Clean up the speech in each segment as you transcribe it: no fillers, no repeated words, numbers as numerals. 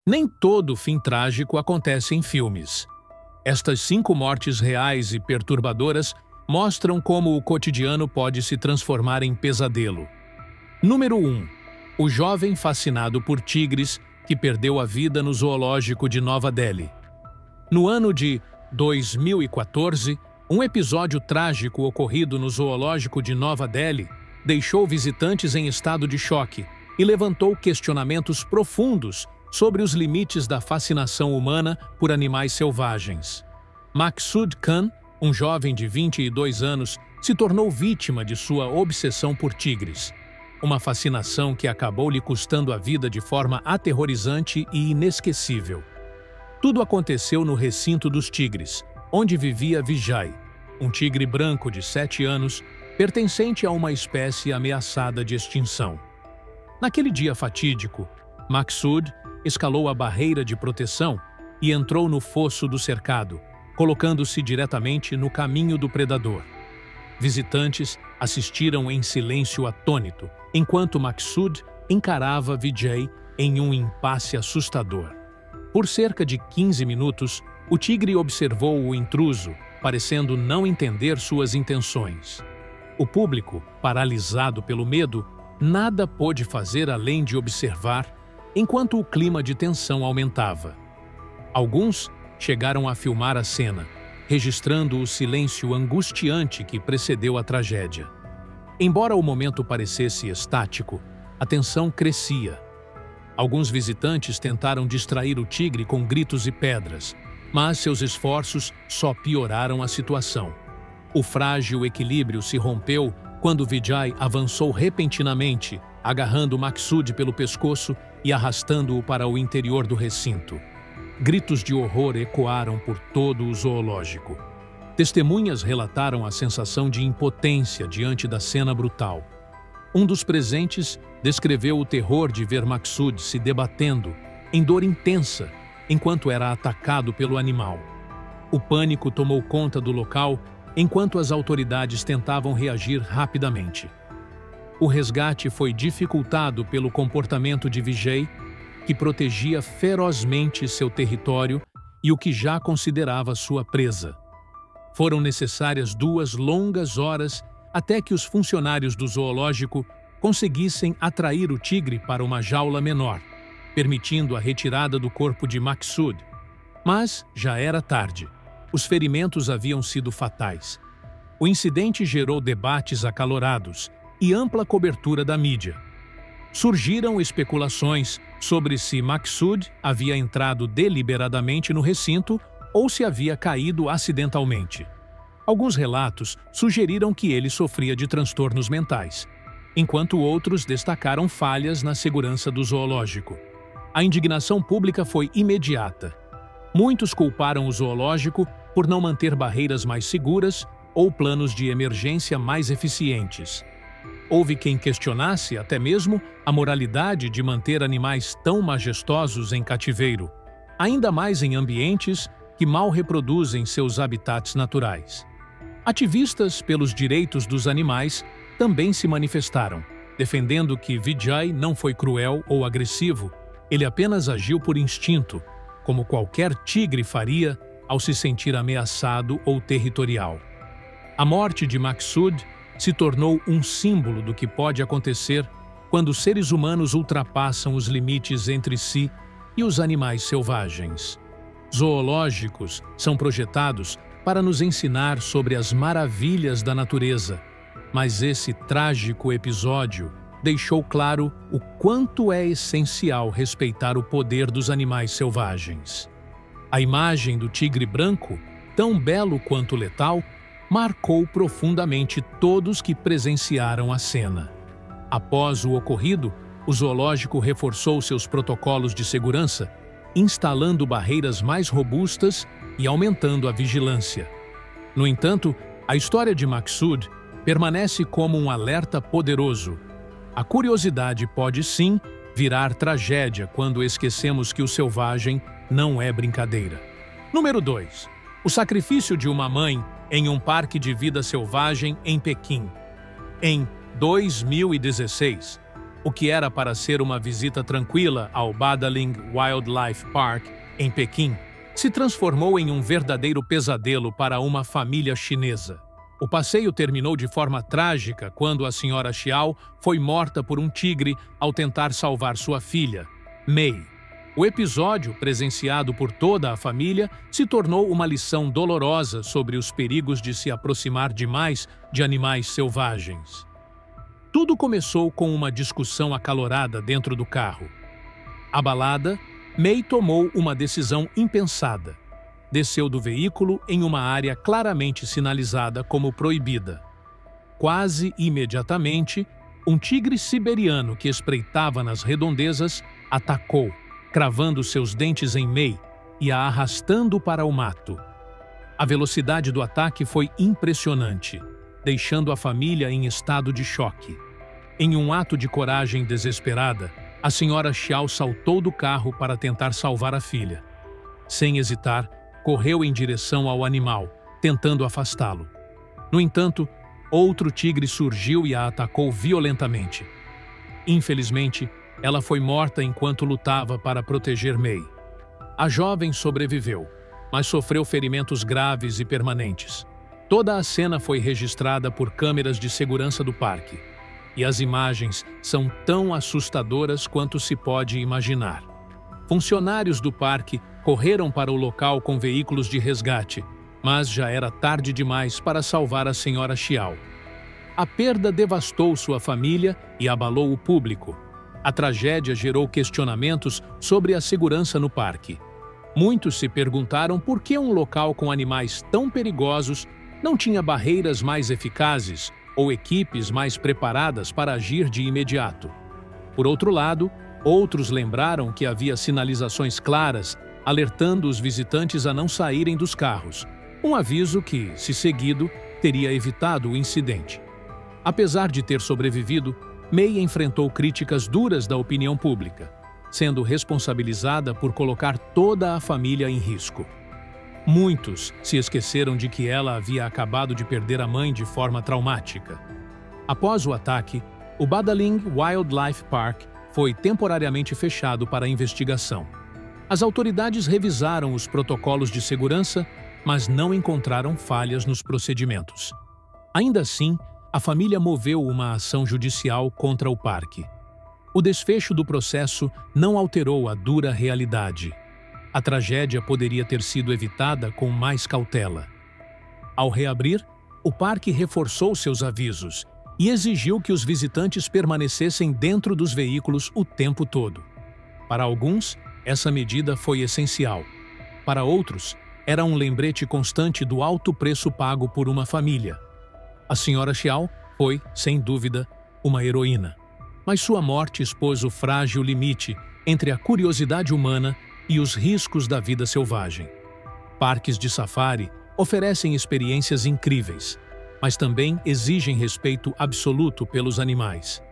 Nem todo fim trágico acontece em filmes. Estas 5 mortes reais e perturbadoras mostram como o cotidiano pode se transformar em pesadelo. Número 1. O jovem fascinado por tigres que perdeu a vida no zoológico de Nova Delhi. No ano de 2014, um episódio trágico ocorrido no zoológico de Nova Delhi deixou visitantes em estado de choque e levantou questionamentos profundos sobre os limites da fascinação humana por animais selvagens. Maqsood Khan, um jovem de 22 anos, se tornou vítima de sua obsessão por tigres. Uma fascinação que acabou lhe custando a vida de forma aterrorizante e inesquecível. Tudo aconteceu no recinto dos tigres, onde vivia Vijay, um tigre branco de 7 anos, pertencente a uma espécie ameaçada de extinção. Naquele dia fatídico, Maqsood escalou a barreira de proteção e entrou no fosso do cercado, colocando-se diretamente no caminho do predador. Visitantes assistiram em silêncio atônito, enquanto Maqsood encarava Vijay em um impasse assustador. Por cerca de 15 minutos, o tigre observou o intruso, parecendo não entender suas intenções. O público, paralisado pelo medo, nada pôde fazer além de observar, enquanto o clima de tensão aumentava. Alguns chegaram a filmar a cena, registrando o silêncio angustiante que precedeu a tragédia. Embora o momento parecesse estático, a tensão crescia. Alguns visitantes tentaram distrair o tigre com gritos e pedras, mas seus esforços só pioraram a situação. O frágil equilíbrio se rompeu quando Vijay avançou repentinamente, agarrando Maqsood pelo pescoço e arrastando-o para o interior do recinto. Gritos de horror ecoaram por todo o zoológico. Testemunhas relataram a sensação de impotência diante da cena brutal. Um dos presentes descreveu o terror de ver Maqsood se debatendo, em dor intensa, enquanto era atacado pelo animal. O pânico tomou conta do local enquanto as autoridades tentavam reagir rapidamente. O resgate foi dificultado pelo comportamento de Vijay, que protegia ferozmente seu território e o que já considerava sua presa. Foram necessárias 2 longas horas até que os funcionários do zoológico conseguissem atrair o tigre para uma jaula menor, permitindo a retirada do corpo de Maqsood. Mas já era tarde. Os ferimentos haviam sido fatais. O incidente gerou debates acalorados e ampla cobertura da mídia. Surgiram especulações sobre se Maqsood havia entrado deliberadamente no recinto ou se havia caído acidentalmente. Alguns relatos sugeriram que ele sofria de transtornos mentais, enquanto outros destacaram falhas na segurança do zoológico. A indignação pública foi imediata. Muitos culparam o zoológico por não manter barreiras mais seguras ou planos de emergência mais eficientes. Houve quem questionasse até mesmo a moralidade de manter animais tão majestosos em cativeiro, ainda mais em ambientes que mal reproduzem seus habitats naturais. Ativistas pelos direitos dos animais também se manifestaram, defendendo que Vijay não foi cruel ou agressivo, ele apenas agiu por instinto, como qualquer tigre faria ao se sentir ameaçado ou territorial. A morte de Maqsood se tornou um símbolo do que pode acontecer quando os seres humanos ultrapassam os limites entre si e os animais selvagens. Zoológicos são projetados para nos ensinar sobre as maravilhas da natureza, mas esse trágico episódio deixou claro o quanto é essencial respeitar o poder dos animais selvagens. A imagem do tigre branco, tão belo quanto letal, marcou profundamente todos que presenciaram a cena. Após o ocorrido, o zoológico reforçou seus protocolos de segurança, instalando barreiras mais robustas e aumentando a vigilância. No entanto, a história de Maqsood permanece como um alerta poderoso. A curiosidade pode sim virar tragédia quando esquecemos que o selvagem não é brincadeira. Número 2. O sacrifício de uma mãe em um parque de vida selvagem em Pequim. Em 2016, O que era para ser uma visita tranquila ao Badaling Wildlife Park, em Pequim, se transformou em um verdadeiro pesadelo para uma família chinesa. O passeio terminou de forma trágica quando a senhora Xiao foi morta por um tigre ao tentar salvar sua filha, Mei. O episódio, presenciado por toda a família, se tornou uma lição dolorosa sobre os perigos de se aproximar demais de animais selvagens. Tudo começou com uma discussão acalorada dentro do carro. Abalada, Mei tomou uma decisão impensada. Desceu do veículo em uma área claramente sinalizada como proibida. Quase imediatamente, um tigre siberiano que espreitava nas redondezas atacou, cravando seus dentes em Mei e a arrastando para o mato. A velocidade do ataque foi impressionante, deixando a família em estado de choque. Em um ato de coragem desesperada, a senhora Xiao saltou do carro para tentar salvar a filha. Sem hesitar, correu em direção ao animal, tentando afastá-lo. No entanto, outro tigre surgiu e a atacou violentamente. Infelizmente, ela foi morta enquanto lutava para proteger Mei. A jovem sobreviveu, mas sofreu ferimentos graves e permanentes. Toda a cena foi registrada por câmeras de segurança do parque. E as imagens são tão assustadoras quanto se pode imaginar. Funcionários do parque correram para o local com veículos de resgate, mas já era tarde demais para salvar a senhora Xiao. A perda devastou sua família e abalou o público. A tragédia gerou questionamentos sobre a segurança no parque. Muitos se perguntaram por que um local com animais tão perigosos não tinha barreiras mais eficazes ou equipes mais preparadas para agir de imediato. Por outro lado, outros lembraram que havia sinalizações claras alertando os visitantes a não saírem dos carros, um aviso que, se seguido, teria evitado o incidente. Apesar de ter sobrevivido, Mei enfrentou críticas duras da opinião pública, sendo responsabilizada por colocar toda a família em risco. Muitos se esqueceram de que ela havia acabado de perder a mãe de forma traumática. Após o ataque, o Badaling Wildlife Park foi temporariamente fechado para investigação. As autoridades revisaram os protocolos de segurança, mas não encontraram falhas nos procedimentos. Ainda assim, a família moveu uma ação judicial contra o parque. O desfecho do processo não alterou a dura realidade. A tragédia poderia ter sido evitada com mais cautela. Ao reabrir, o parque reforçou seus avisos e exigiu que os visitantes permanecessem dentro dos veículos o tempo todo. Para alguns, essa medida foi essencial. Para outros, era um lembrete constante do alto preço pago por uma família. A senhora Xiao foi, sem dúvida, uma heroína. Mas sua morte expôs o frágil limite entre a curiosidade humana e os riscos da vida selvagem. Parques de safari oferecem experiências incríveis, mas também exigem respeito absoluto pelos animais.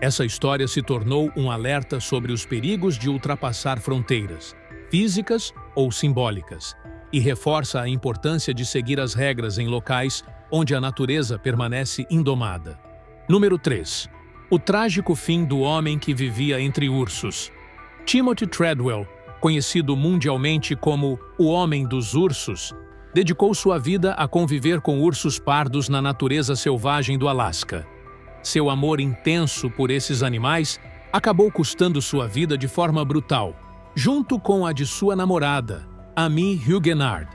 Essa história se tornou um alerta sobre os perigos de ultrapassar fronteiras, físicas ou simbólicas, e reforça a importância de seguir as regras em locais onde a natureza permanece indomada. Número 3. O trágico fim do homem que vivia entre ursos. Timothy Treadwell, conhecido mundialmente como o Homem dos Ursos, dedicou sua vida a conviver com ursos pardos na natureza selvagem do Alasca. Seu amor intenso por esses animais acabou custando sua vida de forma brutal, junto com a de sua namorada, Amy Huguenard.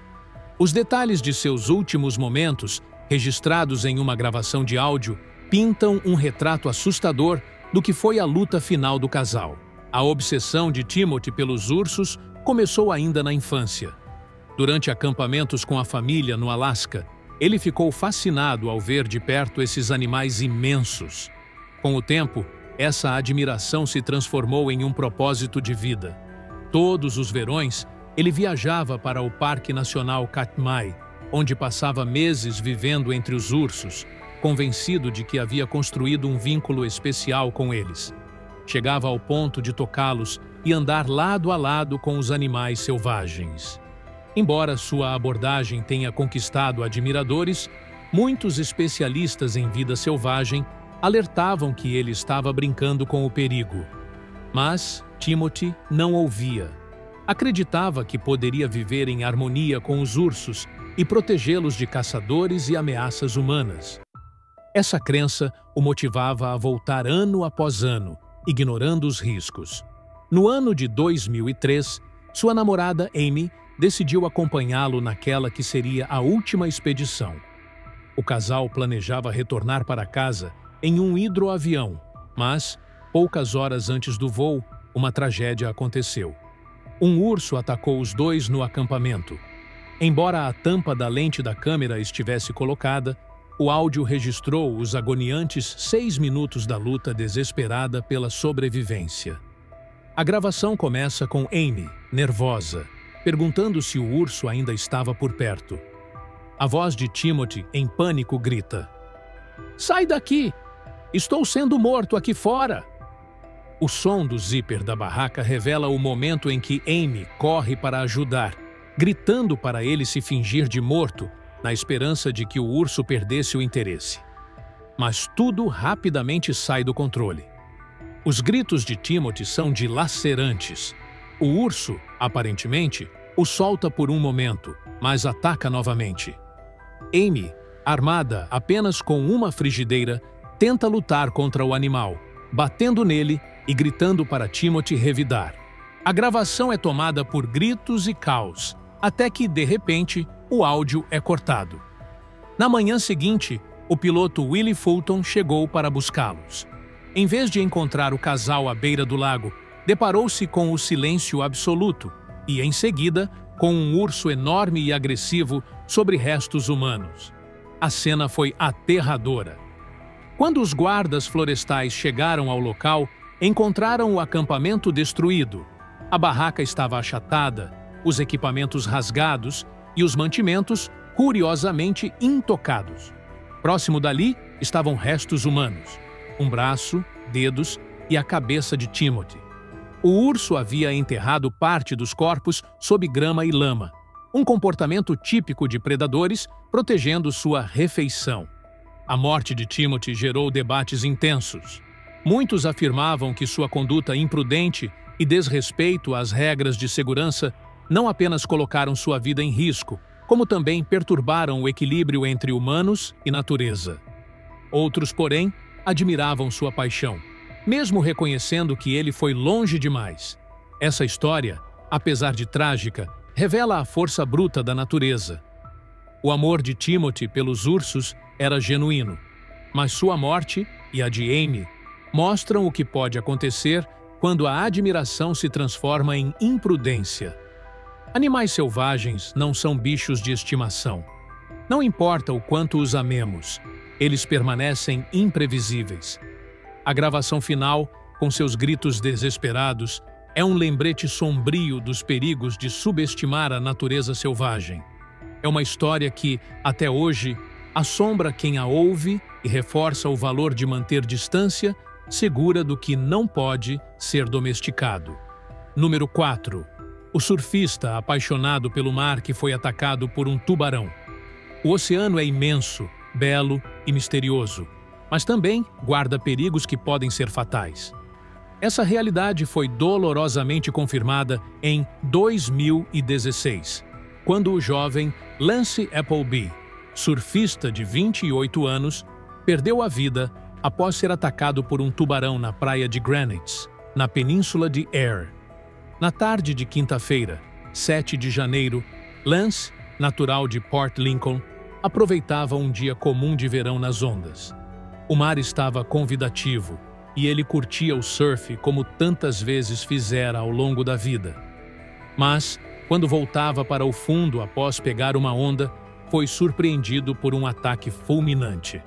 Os detalhes de seus últimos momentos, registrados em uma gravação de áudio, pintam um retrato assustador do que foi a luta final do casal. A obsessão de Timothy pelos ursos começou ainda na infância. Durante acampamentos com a família no Alasca, ele ficou fascinado ao ver de perto esses animais imensos. Com o tempo, essa admiração se transformou em um propósito de vida. Todos os verões, ele viajava para o Parque Nacional Katmai, onde passava meses vivendo entre os ursos, convencido de que havia construído um vínculo especial com eles. Chegava ao ponto de tocá-los e andar lado a lado com os animais selvagens. Embora sua abordagem tenha conquistado admiradores, muitos especialistas em vida selvagem alertavam que ele estava brincando com o perigo. Mas Timothy não ouvia. Acreditava que poderia viver em harmonia com os ursos e protegê-los de caçadores e ameaças humanas. Essa crença o motivava a voltar ano após ano, ignorando os riscos. No ano de 2003, sua namorada Amy decidiu acompanhá-lo naquela que seria a última expedição. O casal planejava retornar para casa em um hidroavião, mas, poucas horas antes do voo, uma tragédia aconteceu. Um urso atacou os dois no acampamento. Embora a tampa da lente da câmera estivesse colocada, o áudio registrou os agoniantes 6 minutos da luta desesperada pela sobrevivência. A gravação começa com Amy, nervosa, perguntando se o urso ainda estava por perto. A voz de Timothy, em pânico, grita: "Sai daqui! Estou sendo morto aqui fora!" O som do zíper da barraca revela o momento em que Amy corre para ajudar, gritando para ele se fingir de morto, na esperança de que o urso perdesse o interesse. Mas tudo rapidamente sai do controle. Os gritos de Timothy são dilacerantes. O urso, aparentemente, o solta por um momento, mas ataca novamente. Amy, armada apenas com uma frigideira, tenta lutar contra o animal, batendo nele e gritando para Timothy revidar. A gravação é tomada por gritos e caos, até que, de repente, o áudio é cortado. Na manhã seguinte, o piloto Willie Fulton chegou para buscá-los. Em vez de encontrar o casal à beira do lago, deparou-se com o silêncio absoluto e, em seguida, com um urso enorme e agressivo sobre restos humanos. A cena foi aterradora. Quando os guardas florestais chegaram ao local, encontraram o acampamento destruído. A barraca estava achatada, os equipamentos rasgados e os mantimentos, curiosamente, intocados. Próximo dali estavam restos humanos, um braço, dedos e a cabeça de Timothy. O urso havia enterrado parte dos corpos sob grama e lama, um comportamento típico de predadores protegendo sua refeição. A morte de Timothy gerou debates intensos. Muitos afirmavam que sua conduta imprudente e desrespeito às regras de segurança não apenas colocaram sua vida em risco, como também perturbaram o equilíbrio entre humanos e natureza. Outros, porém, admiravam sua paixão, mesmo reconhecendo que ele foi longe demais. Essa história, apesar de trágica, revela a força bruta da natureza. O amor de Timothy pelos ursos era genuíno, mas sua morte e a de Amy mostram o que pode acontecer quando a admiração se transforma em imprudência. Animais selvagens não são bichos de estimação. Não importa o quanto os amemos, eles permanecem imprevisíveis. A gravação final, com seus gritos desesperados, é um lembrete sombrio dos perigos de subestimar a natureza selvagem. É uma história que, até hoje, assombra quem a ouve e reforça o valor de manter distância, segura do que não pode ser domesticado. Número 4. O surfista apaixonado pelo mar que foi atacado por um tubarão. O oceano é imenso, belo e misterioso, mas também guarda perigos que podem ser fatais. Essa realidade foi dolorosamente confirmada em 2016, quando o jovem Lance Appleby, surfista de 28 anos, perdeu a vida após ser atacado por um tubarão na praia de Greenwich, na península de Ayr. Na tarde de quinta-feira, 7 de janeiro, Lance, natural de Port Lincoln, aproveitava um dia comum de verão nas ondas. O mar estava convidativo e ele curtia o surf como tantas vezes fizera ao longo da vida. Mas, quando voltava para o fundo após pegar uma onda, foi surpreendido por um ataque fulminante.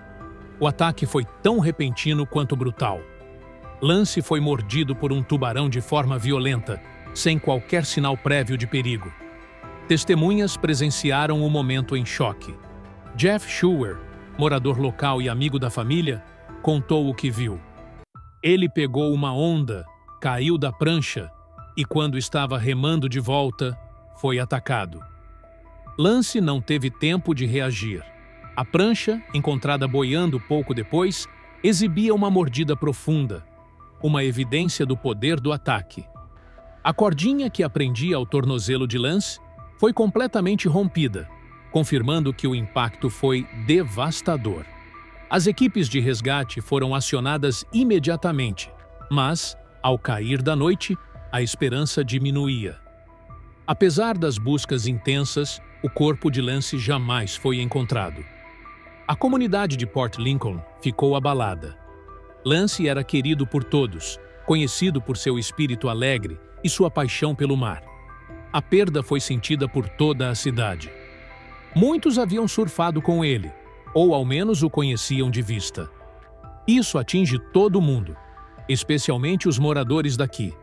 O ataque foi tão repentino quanto brutal. Lance foi mordido por um tubarão de forma violenta, sem qualquer sinal prévio de perigo. Testemunhas presenciaram o momento em choque. Jeff Schuer, morador local e amigo da família, contou o que viu. Ele pegou uma onda, caiu da prancha e, quando estava remando de volta, foi atacado. Lance não teve tempo de reagir. A prancha, encontrada boiando pouco depois, exibia uma mordida profunda, uma evidência do poder do ataque. A cordinha que prendia ao tornozelo de Lance foi completamente rompida, confirmando que o impacto foi devastador. As equipes de resgate foram acionadas imediatamente, mas, ao cair da noite, a esperança diminuía. Apesar das buscas intensas, o corpo de Lance jamais foi encontrado. A comunidade de Port Lincoln ficou abalada. Lance era querido por todos, conhecido por seu espírito alegre e sua paixão pelo mar. A perda foi sentida por toda a cidade. Muitos haviam surfado com ele, ou ao menos o conheciam de vista. Isso atinge todo mundo, especialmente os moradores daqui,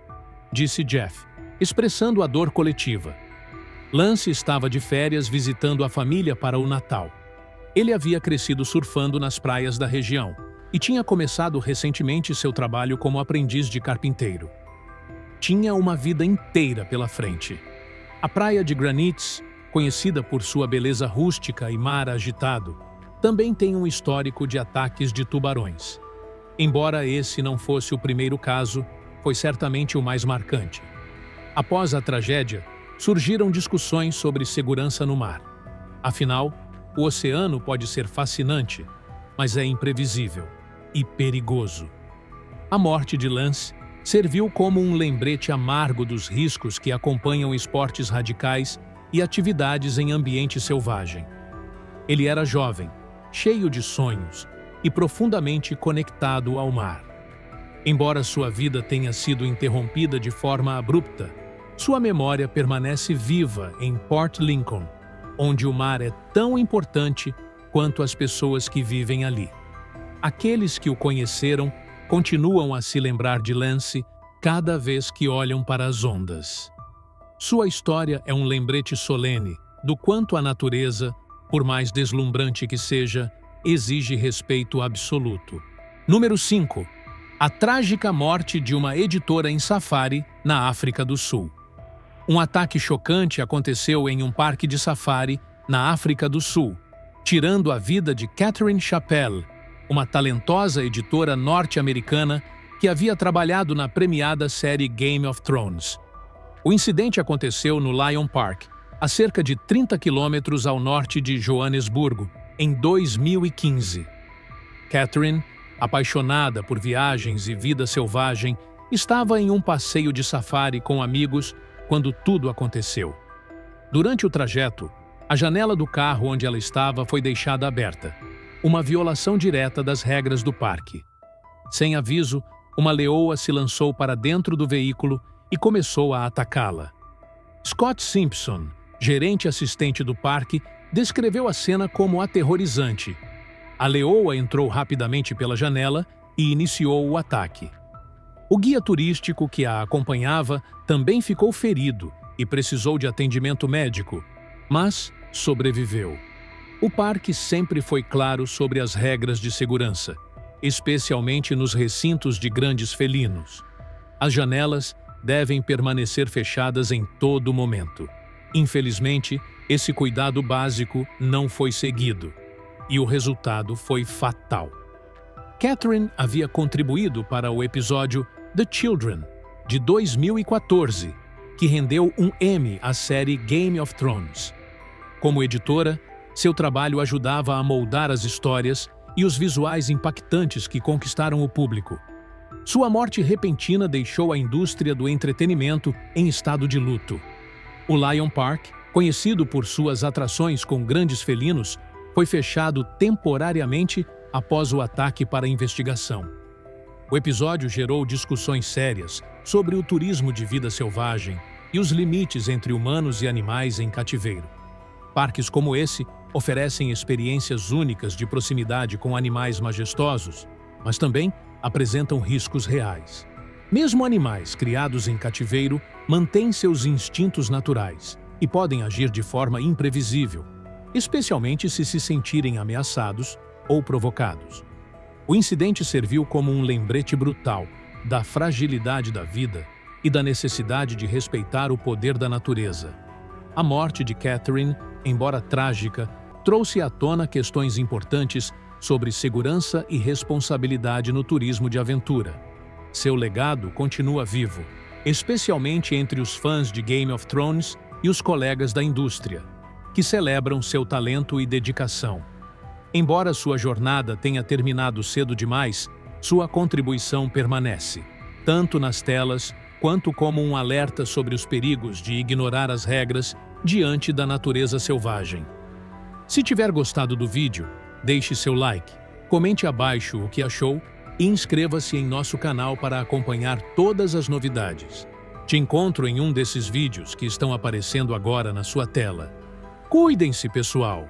disse Jeff, expressando a dor coletiva. Lance estava de férias visitando a família para o Natal. Ele havia crescido surfando nas praias da região e tinha começado recentemente seu trabalho como aprendiz de carpinteiro. Tinha uma vida inteira pela frente. A praia de Granites, conhecida por sua beleza rústica e mar agitado, também tem um histórico de ataques de tubarões. Embora esse não fosse o primeiro caso, foi certamente o mais marcante. Após a tragédia, surgiram discussões sobre segurança no mar. Afinal, o oceano pode ser fascinante, mas é imprevisível e perigoso. A morte de Lance serviu como um lembrete amargo dos riscos que acompanham esportes radicais e atividades em ambiente selvagem. Ele era jovem, cheio de sonhos e profundamente conectado ao mar. Embora sua vida tenha sido interrompida de forma abrupta, sua memória permanece viva em Port Lincoln, onde o mar é tão importante quanto as pessoas que vivem ali. Aqueles que o conheceram continuam a se lembrar de Lance cada vez que olham para as ondas. Sua história é um lembrete solene do quanto a natureza, por mais deslumbrante que seja, exige respeito absoluto. Número 5. A trágica morte de uma editora em safari na África do Sul. Um ataque chocante aconteceu em um parque de safari na África do Sul, tirando a vida de Catherine Chappell, uma talentosa editora norte-americana que havia trabalhado na premiada série Game of Thrones. O incidente aconteceu no Lion Park, a cerca de 30 quilômetros ao norte de Joanesburgo, em 2015. Catherine, apaixonada por viagens e vida selvagem, estava em um passeio de safari com amigos quando tudo aconteceu. Durante o trajeto, a janela do carro onde ela estava foi deixada aberta, uma violação direta das regras do parque. Sem aviso, uma leoa se lançou para dentro do veículo e começou a atacá-la. Scott Simpson, gerente assistente do parque, descreveu a cena como aterrorizante. A leoa entrou rapidamente pela janela e iniciou o ataque. O guia turístico que a acompanhava também ficou ferido e precisou de atendimento médico, mas sobreviveu. O parque sempre foi claro sobre as regras de segurança, especialmente nos recintos de grandes felinos. As janelas devem permanecer fechadas em todo momento. Infelizmente, esse cuidado básico não foi seguido, e o resultado foi fatal. Catherine havia contribuído para o episódio The Children, de 2014, que rendeu um Emmy à série Game of Thrones. Como editora, seu trabalho ajudava a moldar as histórias e os visuais impactantes que conquistaram o público. Sua morte repentina deixou a indústria do entretenimento em estado de luto. O Lion Park, conhecido por suas atrações com grandes felinos, foi fechado temporariamente após o ataque para investigação. O episódio gerou discussões sérias sobre o turismo de vida selvagem e os limites entre humanos e animais em cativeiro. Parques como esse oferecem experiências únicas de proximidade com animais majestosos, mas também apresentam riscos reais. Mesmo animais criados em cativeiro mantêm seus instintos naturais e podem agir de forma imprevisível, especialmente se sentirem ameaçados ou provocados. O incidente serviu como um lembrete brutal da fragilidade da vida e da necessidade de respeitar o poder da natureza. A morte de Catherine, embora trágica, trouxe à tona questões importantes sobre segurança e responsabilidade no turismo de aventura. Seu legado continua vivo, especialmente entre os fãs de Game of Thrones e os colegas da indústria, que celebram seu talento e dedicação. Embora sua jornada tenha terminado cedo demais, sua contribuição permanece, tanto nas telas quanto como um alerta sobre os perigos de ignorar as regras diante da natureza selvagem. Se tiver gostado do vídeo, deixe seu like, comente abaixo o que achou e inscreva-se em nosso canal para acompanhar todas as novidades. Te encontro em um desses vídeos que estão aparecendo agora na sua tela. Cuidem-se, pessoal!